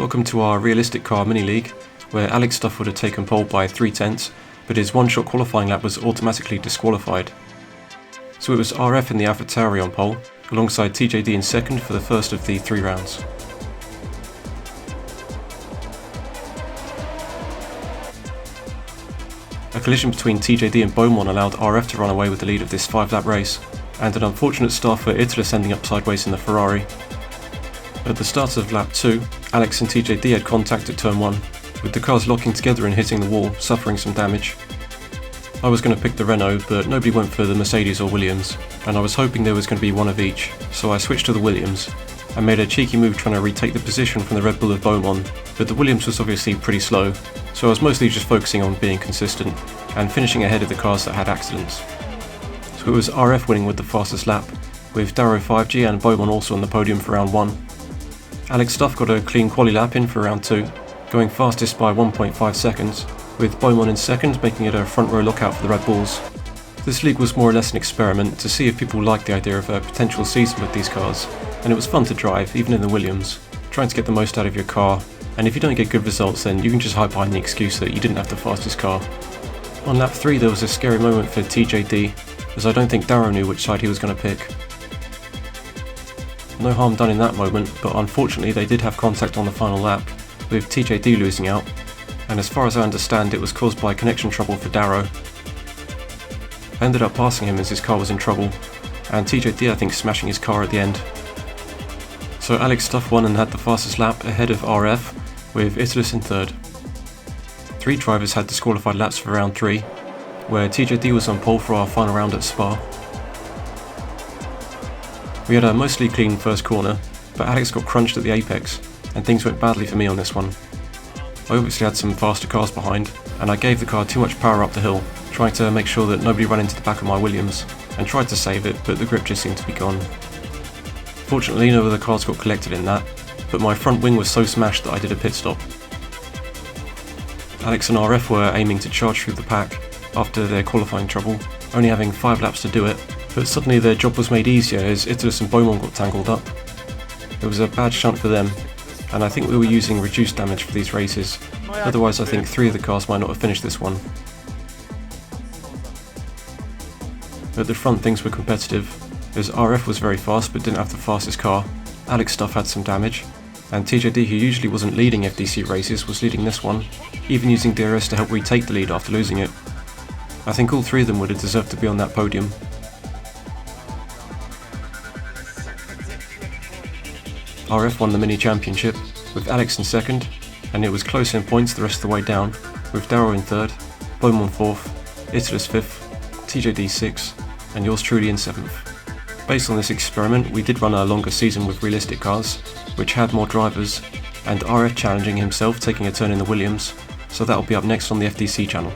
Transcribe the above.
Welcome to our realistic car mini league, where Alex Stuff would have taken pole by 3/10, but his one-shot qualifying lap was automatically disqualified. So it was RF in the AlphaTauri on pole, alongside TJD in second for the first of the 3 rounds. A collision between TJD and Beaumont allowed RF to run away with the lead of this 5-lap race, and an unfortunate start for Italus ending up sideways in the Ferrari. At the start of lap 2, Alex and TJD had contact at turn 1, with the cars locking together and hitting the wall, suffering some damage. I was going to pick the Renault, but nobody went for the Mercedes or Williams, and I was hoping there was going to be one of each, so I switched to the Williams. I made a cheeky move trying to retake the position from the Red Bull of Beaumont, but the Williams was obviously pretty slow, so I was mostly just focusing on being consistent, and finishing ahead of the cars that had accidents. So it was RF winning with the fastest lap, with Darrow 5G and Beaumont also on the podium for round 1. Alex Stuff got a clean quali lap in for round 2, going fastest by 1.5 seconds, with Beaumont in second making it a front row lockout for the Red Bulls. This league was more or less an experiment to see if people liked the idea of a potential season with these cars, and it was fun to drive, even in the Williams, trying to get the most out of your car, and if you don't get good results then you can just hide behind the excuse that you didn't have the fastest car. On lap 3 there was a scary moment for TJD, as I don't think Darrow knew which side he was going to pick. No harm done in that moment, but unfortunately they did have contact on the final lap, with TJD losing out, and as far as I understand it was caused by connection trouble for Darrow. I ended up passing him as his car was in trouble, and TJD I think smashing his car at the end. So Alex Stuff won and had the fastest lap ahead of RF, with Italus in third. 3 drivers had disqualified laps for round 3, where TJD was on pole for our final round at Spa. We had a mostly clean first corner, but Alex got crunched at the apex, and things went badly for me on this one. I obviously had some faster cars behind, and I gave the car too much power up the hill, trying to make sure that nobody ran into the back of my Williams, and tried to save it, but the grip just seemed to be gone. Fortunately no other cars got collected in that, but my front wing was so smashed that I did a pit stop. Alex and RF were aiming to charge through the pack after their qualifying trouble, only having 5 laps to do it, but suddenly their job was made easier as Italus and Beaumont got tangled up. It was a bad shunt for them, and I think we were using reduced damage for these races, otherwise I think 3 of the cars might not have finished this one. At the front things were competitive, as RF was very fast but didn't have the fastest car, Alex Stuff had some damage, and TJD, who usually wasn't leading FDC races, was leading this one, even using DRS to help retake the lead after losing it. I think all 3 of them would have deserved to be on that podium. RF won the mini championship, with Alex in second, and it was close in points the rest of the way down, with Darrow in third, Beaumont 4th, Italus 5th, TJD 6th, and yours truly in 7th. Based on this experiment, we did run a longer season with realistic cars, which had more drivers, and RF challenging himself taking a turn in the Williams, so that'll be up next on the FDC channel.